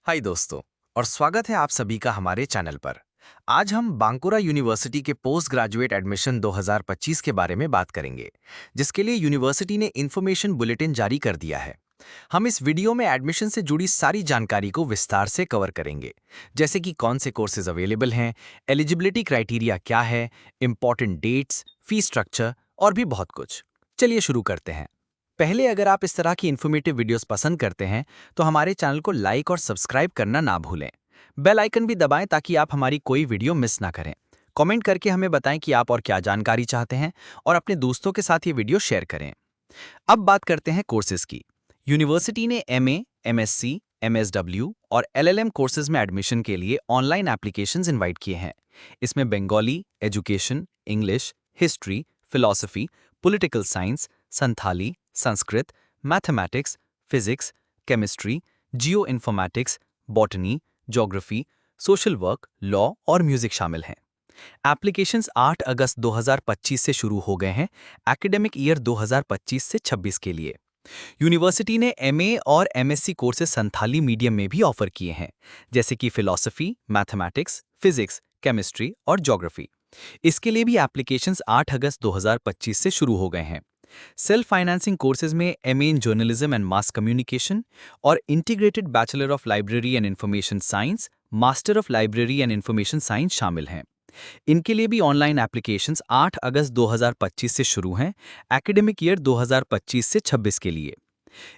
हाय दोस्तों, और स्वागत है आप सभी का हमारे चैनल पर। आज हम बांकुरा यूनिवर्सिटी के पोस्ट ग्रेजुएट एडमिशन 2025 के बारे में बात करेंगे, जिसके लिए यूनिवर्सिटी ने इन्फॉर्मेशन बुलेटिन जारी कर दिया है। हम इस वीडियो में एडमिशन से जुड़ी सारी जानकारी को विस्तार से कवर करेंगे, जैसे कि कौन से कोर्सेज अवेलेबल हैं, एलिजिबिलिटी क्राइटेरिया क्या है, इंपॉर्टेंट डेट्स, फीस स्ट्रक्चर और भी बहुत कुछ। चलिए शुरू करते हैं। पहले अगर आप इस तरह की इन्फॉर्मेटिव वीडियोस पसंद करते हैं तो हमारे चैनल को लाइक और सब्सक्राइब करना ना भूलें। बेल आइकन भी दबाएं ताकि आप हमारी कोई वीडियो मिस ना करें। कमेंट करके हमें बताएं कि आप और क्या जानकारी चाहते हैं और अपने दोस्तों के साथ ये वीडियो शेयर करें। अब बात करते हैं कोर्सेज की। यूनिवर्सिटी ने एमए, एमएससी, एमएसडब्ल्यू और एलएलएम कोर्सेज में एडमिशन के लिए ऑनलाइन एप्लीकेशंस इनवाइट किए हैं। इसमें Bengali, education, English, history, philosophy, political science, Santhali, Sanskrit, mathematics, physics, chemistry, geo informatics, botany, geography, social work, law और म्यूजिक शामिल हैं। एप्लीकेशंस 8 अगस्त 2025 से शुरू हो गए हैं, एकेडमिक ईयर 2025 से 26 के लिए। यूनिवर्सिटी ने एमए और एमएससी कोर्सेज संथाली मीडियम में भी ऑफर किए हैं, जैसे कि फिलॉसफी, मैथमेटिक्स, फिजिक्स, केमिस्ट्री और ज्योग्राफी। इसके लिए भी एप्लीकेशंस 8 अगस्त 2025 से शुरू हो गए हैं। सेल्फ फाइनेंसिंग कोर्सेज में MA in journalism and mass communication और integrated bachelor of library and information science, master of library and information science शामिल हैं। इनके लिए भी ऑनलाइन एप्लीकेशंस 8 अगस्त 2025 से शुरू हैं, एकेडमिक ईयर 2025 से 26 के लिए।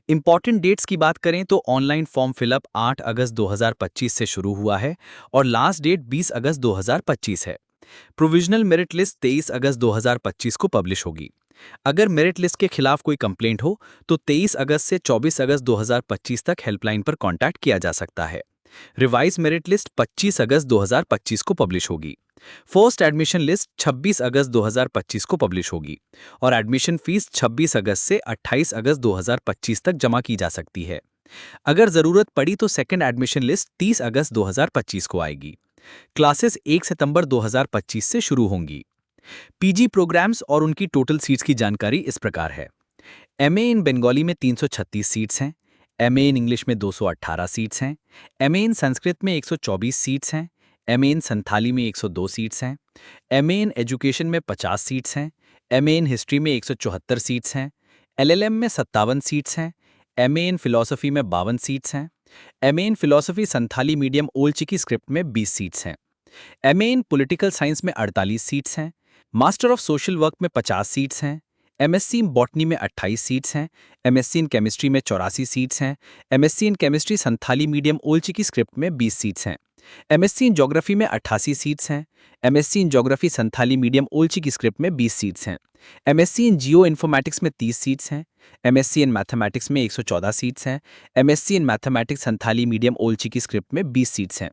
इंपॉर्टेंट डेट्स की बात करें तो ऑनलाइन फॉर्म फिलअप 8 अगस्त 2025 से शुरू हुआ है और लास्ट डेट 20 अगस्त 2025 है। प्रोविजनल मेरिट लिस्ट 23 अगस्त 2025 को पब्लिश होगी। अगर मेरिट लिस्ट के खिलाफ कोई कंप्लेंट हो तो 23 अगस्त से 24 अगस्त 2025 तक हेल्पलाइन पर कांटेक्ट किया जा सकता है। रिवाइज मेरिट लिस्ट 25 अगस्त 2025 को पब्लिश होगी। फर्स्ट एडमिशन लिस्ट 26 अगस्त 2025 को पब्लिश होगी और एडमिशन फीस 26 अगस्त से 28 अगस्त 2025 तक जमा की जा सकती है। अगर जरूरत पड़ी तो सेकंड एडमिशन लिस्ट 30 अगस्त 2025 को आएगी। क्लासेस 1 सितंबर 2025 से शुरू होंगी। पीजी प्रोग्राम्स और उनकी टोटल सीट्स की जानकारी इस प्रकार है। एमए इन बंगाली में 336 सीट्स हैं, एमए इन इंग्लिश में 218 सीट्स हैं, एमए इन संस्कृत में 124 सीट्स हैं, एमए इन संथाली में 102 सीट्स हैं, एमए इन एजुकेशन में 50 सीट्स हैं, एमए इन हिस्ट्री में 174 सीट्स हैं, एलएलएम में 57 सीट्स हैं, एमए इन फिलॉसफी में 52 सीट्स हैं, MA in philosophy Santhali medium Ol Chiki script में 20 सीट्स हैं, एमए इन पॉलिटिकल साइंस में 48 सीट्स हैं, मास्टर ऑफ सोशल वर्क में 50 सीट्स हैं, एमएससी इन बॉटनी में 28 सीट्स हैं, एमएससी इन केमिस्ट्री में 84 सीट्स हैं, MSc in chemistry Santhali medium Ol Chiki script में 20 सीट्स हैं, एमएससी इन ज्योग्राफी में 88 सीट्स हैं, MSc in geography Santhali medium Ol Chiki script में 20 सीट्स हैं, एमएससी इन जियो इन्फॉर्मेटिक्स में 30 सीट्स हैं, एमएससी इन मैथमेटिक्स में 114 सीट्स हैं, MSc in mathematics Santhali medium Ol Chiki script में 20 सीट्स हैं,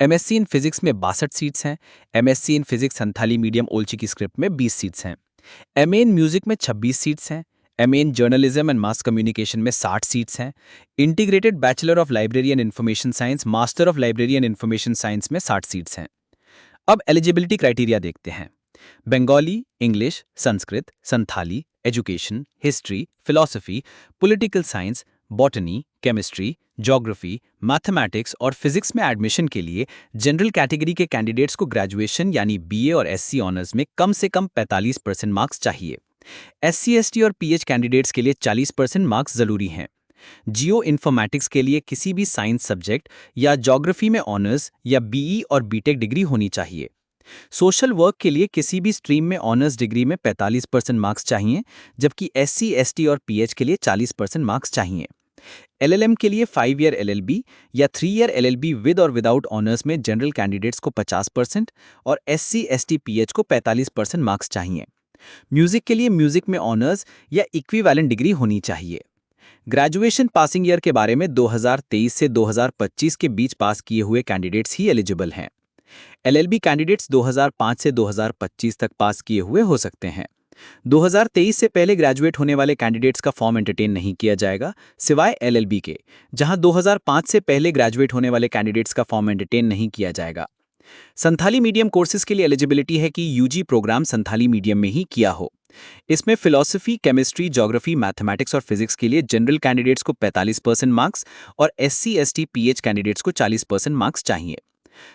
एमएससी इन फिजिक्स में 62 सीट्स हैं, MSc in physics Santhali medium Ol Chiki script में 20 सीट्स हैं, एमए इन म्यूजिक में 26 सीट्स हैं, MA in journalism and mass communication में 60 सीट्स हैं, integrated bachelor of library and information science, master of library and information science में 60 seats हैं। अब eligibility criteria देखते हैं। Bengali, English, Sanskrit, Santhali, education, history, philosophy, political science, botany, chemistry, geography, mathematics और physics में admission के लिए जनरल कैटेगरी के कैंडिडेट्स को ग्रेजुएशन यानी बीए और एससी ऑनर्स में कम से कम 45% मार्क्स चाहिए। एससी एसटी और पीएच कैंडिडेट्स के लिए 40% मार्क्स जरूरी हैं। जियो इन्फॉर्मेटिक्स के लिए किसी भी साइंस सब्जेक्ट या ज्योग्राफी में ऑनर्स या बीई और बीटेक डिग्री होनी चाहिए। सोशल वर्क के लिए किसी भी स्ट्रीम में ऑनर्स डिग्री में 45% मार्क्स चाहिए, जबकि एससी एसटी और पीएच के लिए 40% मार्क्स चाहिए। एलएलएम के लिए 5 ईयर एलएलबी या 3 ईयर एलएलबी विद और विदाउट ऑनर्स में जनरल कैंडिडेट्स को 50% और एससी एसटी पीएच को 45% मार्क्स चाहिए। म्यूजिक के लिए म्यूजिक में ऑनर्स या इक्विवेलेंट डिग्री होनी चाहिए। ग्रेजुएशन पासिंग ईयर के बारे में 2023 से 2025 के बीच पास किए हुए कैंडिडेट्स ही एलिजिबल हैं। एलएलबी कैंडिडेट्स 2005 से 2025 तक पास किए हुए हो सकते हैं। 2023 से पहले ग्रेजुएट होने वाले कैंडिडेट्स का फॉर्म एंटरटेन नहीं किया जाएगा, सिवाय एलएलबी के, जहां 2005 से पहले ग्रेजुएट होने वाले कैंडिडेट्स का फॉर्म एंटरटेन नहीं किया जाएगा। संथाली मीडियम कोर्सेज के लिए एलिजिबिलिटी है कि यूजी प्रोग्राम संथाली मीडियम में ही किया हो। इसमें फिलॉसफी, केमिस्ट्री, ज्योग्राफी, मैथमेटिक्स और फिजिक्स के लिए जनरल कैंडिडेट्स को 45% मार्क्स और एससी, एसटी, पीएच कैंडिडेट्स को 40% मार्क्स चाहिए।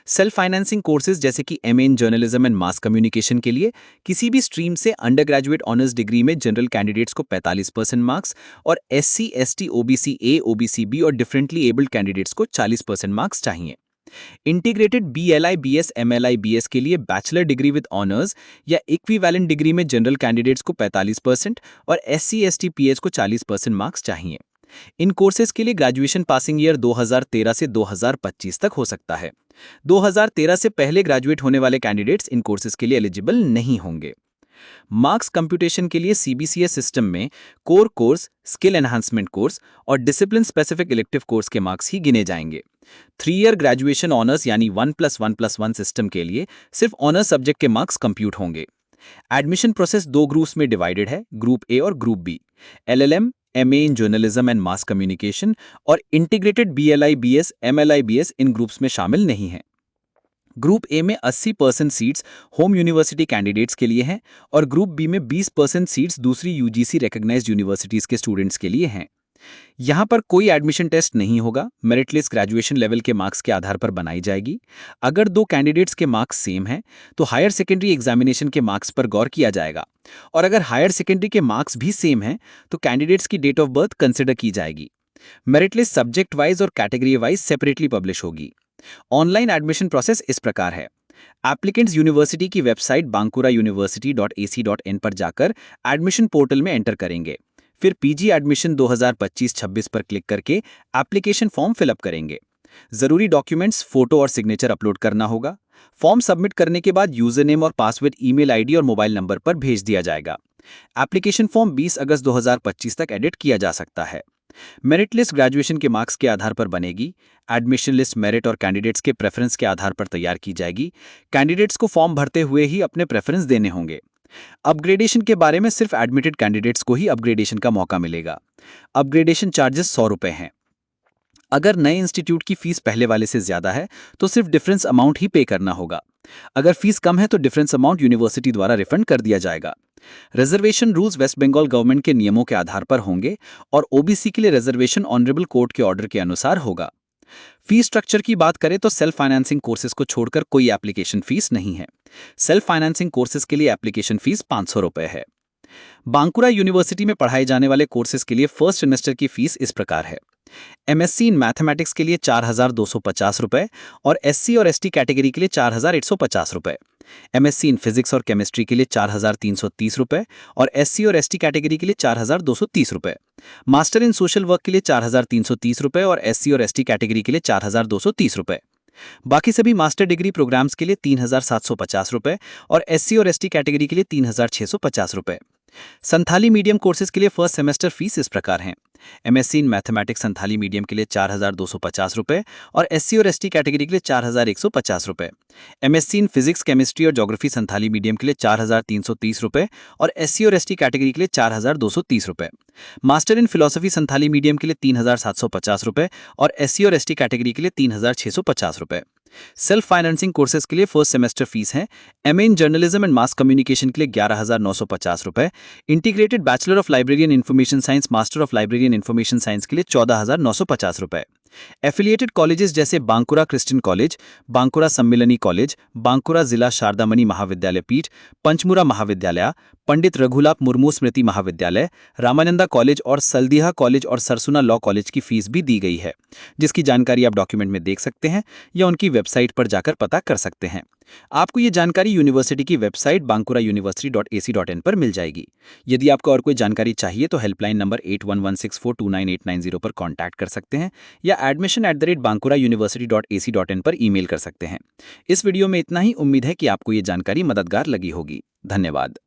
सेल्फ फाइनेंसिंग कोर्सेज जैसे कि MA in journalism and mass communication के लिए किसी भी स्ट्रीम से अंडर ग्रेजुएट ऑनर्स डिग्री में जनरल कैंडिडेट्स को 45% मार्क्स और SC, ST, OBC A, OBC B और डिफरेंटली एबल्ड कैंडिडेट्स को 40% मार्क्स चाहिए। Integrated BLI, BS, MLI, BS के लिए बैचलर डिग्री विद ऑनर्स या इक्विवेलेंट डिग्री में जनरल कैंडिडेट्स को 45% और एससी, एसटी, पीएच को 40% मार्क्स चाहिए। इन कोर्सेज के लिए ग्रेजुएशन पासिंग ईयर 2013 से 2025 तक हो सकता है। 2013 से पहले ग्रेजुएट होने वाले कैंडिडेट्स इन कोर्सेज के लिए एलिजिबल नहीं होंगे। मार्क्स कंप्यूटेशन के लिए सीबीसीएस सिस्टम में core course, skill enhancement course और डिसिप्लिन स्पेसिफिक इलेक्टिव कोर्स के मार्क्स ही गिने जाएंगे। 3 ईयर ग्रेजुएशन ऑनर्स यानी 1+1+1 सिस्टम के लिए सिर्फ ऑनर्स सब्जेक्ट के मार्क्स कंप्यूट होंगे। एडमिशन प्रोसेस 2 ग्रुप्स में डिवाइडेड है, ग्रुप ए और group B. LLM, MA in journalism and mass communication और integrated BLI, BS, MLI, BS इन ग्रुप्स में शामिल नहीं हैं। ग्रुप ए में 80% सीट्स होम यूनिवर्सिटी कैंडिडेट्स के लिए हैं और ग्रुप बी में 20% सीट्स दूसरी यूजीसी रिकॉग्नाइज्ड यूनिवर्सिटीज के स्टूडेंट्स के लिए हैं। यहां पर कोई एडमिशन टेस्ट नहीं होगा, मेरिट लिस्ट ग्रेजुएशन लेवल के मार्क्स के आधार पर बनाई जाएगी। अगर 2 कैंडिडेट्स के मार्क्स सेम हैं तो हायर सेकेंडरी एग्जामिनेशन के मार्क्स पर गौर किया जाएगा और अगर हायर सेकेंडरी के मार्क्स भी सेम हैं तो कैंडिडेट्स की डेट ऑफ बर्थ कंसिडर की जाएगी। मेरिट लिस्ट सब्जेक्ट वाइज और कैटेगरी वाइज सेपरेटली पब्लिश होगी। ऑनलाइन एडमिशन प्रोसेस इस प्रकार है। एप्लीकेंट्स यूनिवर्सिटी की वेबसाइट bankurauniversity.ac.in पर जाकर एडमिशन पोर्टल में एंटर करेंगे। फिर पीजी एडमिशन 2025-26 पर क्लिक करके एप्लीकेशन फॉर्म फिलअप करेंगे। जरूरी डॉक्यूमेंट्स, फोटो और सिग्नेचर अपलोड करना होगा। फॉर्म सबमिट करने के बाद यूजर नेम और पासवर्ड ईमेल आईडी और मोबाइल नंबर पर भेज दिया जाएगा। एप्लीकेशन फॉर्म 20 अगस्त 2025 तक एडिट किया जा सकता है। मेरिट लिस्ट ग्रेजुएशन के मार्क्स के आधार पर बनेगी। एडमिशन लिस्ट मेरिट और कैंडिडेट्स के प्रेफरेंस के आधार पर तैयार की जाएगी। कैंडिडेट्स को फॉर्म भरते हुए ही अपने प्रेफरेंस देने होंगे। अपग्रेडेशन के बारे में सिर्फ एडमिटेड कैंडिडेट्स को ही अपग्रेडेशन का मौका मिलेगा। अपग्रेडेशन चार्जेस 100 रुपए हैं। अगर नए इंस्टीट्यूट की फीस पहले वाले से ज्यादा है तो सिर्फ डिफरेंस अमाउंट ही पे करना होगा। अगर फीस कम है तो डिफरेंस अमाउंट यूनिवर्सिटी द्वारा रिफंड कर दिया जाएगा। Reservation rules West Bengal government के नियमों के आधार पर होंगे और ओबीसी के लिए रिजर्वेशन ऑनरेबल कोर्ट के ऑर्डर के अनुसार होगा। फीस स्ट्रक्चर की बात करें तो सेल्फ फाइनेंसिंग कोर्सेज को छोड़कर कोई एप्लीकेशन फीस नहीं है। सेल्फ फाइनेंसिंग कोर्सेज के लिए एप्लीकेशन फीस 500 रुपए है। बांकुरा यूनिवर्सिटी में पढ़ाए जाने वाले कोर्सेज के लिए फर्स्ट सेमेस्टर की फीस इस प्रकार है। एमएससी इन मैथमेटिक्स के लिए 4,250 रुपए और एससी और एसटी कैटेगरी के लिए 4,150 रुपए। एमएससी इन फिजिक्स और केमिस्ट्री के लिए 4,330 रुपए और एससी और एसटी कैटेगरी के लिए 4,230 रुपए। मास्टर इन सोशल वर्क के लिए 4,330 रुपए और एससी और एसटी कैटेगरी के लिए 4,230 रुपए। बाकी सभी मास्टर डिग्री प्रोग्राम्स के लिए 3,750 रुपए और एससी और एसटी कैटेगरी के लिए 3,650 रुपए। संथाली मीडियम कोर्सेज के लिए फर्स्ट सेमेस्टर फीस इस प्रकार हैं। MSc in mathematics Santhali medium के लिए 4,250 रुपए और एससी और एसटी कैटेगरी के लिए 4,150 रुपए। एमएससी इन फिजिक्स, केमिस्ट्री और ज्योग्राफी संथाली मीडियम के लिए 4,330 रुपए और एससी और एसटी कैटेगरी के लिए 4,230 रुपए। Master in philosophy Santhali medium के लिए 3,750 रुपए और एससी और एसटी कैटेगरी के लिए 3,650 रुपए। सेल्फ फाइनेंसिंग कोर्सेज के लिए फर्स्ट सेमेस्टर फीस है। MA in journalism and mass communication के लिए 11,950 रुपए। Integrated bachelor of librarian information science, master of librarian information science के लिए 14,950 रुपए। एफिलिएटेड कॉलेजेस जैसे Bankura Christian college, Bankura Sammilani college, Bankura Zilla Saradamani महाविद्यालय पीठ, पंचमुरा महाविद्यालय, पंडित रघुलाप मुर्मू स्मृति महाविद्यालय, रामानंदा कॉलेज और सल्दिहा कॉलेज और सरसुना लॉ कॉलेज की फीस भी दी गई है, जिसकी जानकारी आप डॉक्यूमेंट में देख सकते हैं या उनकी वेबसाइट पर जाकर पता कर सकते हैं। आपको ये जानकारी यूनिवर्सिटी की वेबसाइट bankurauniversity.ac.in पर मिल जाएगी। यदि आपको और कोई जानकारी चाहिए तो हेल्पलाइन नंबर 8116429890 पर कॉन्टैक्ट कर सकते हैं या admission@bankurauniversity.ac.in पर ईमेल कर सकते हैं। इस वीडियो में इतना ही। उम्मीद है कि आपको ये जानकारी मददगार लगी होगी। धन्यवाद।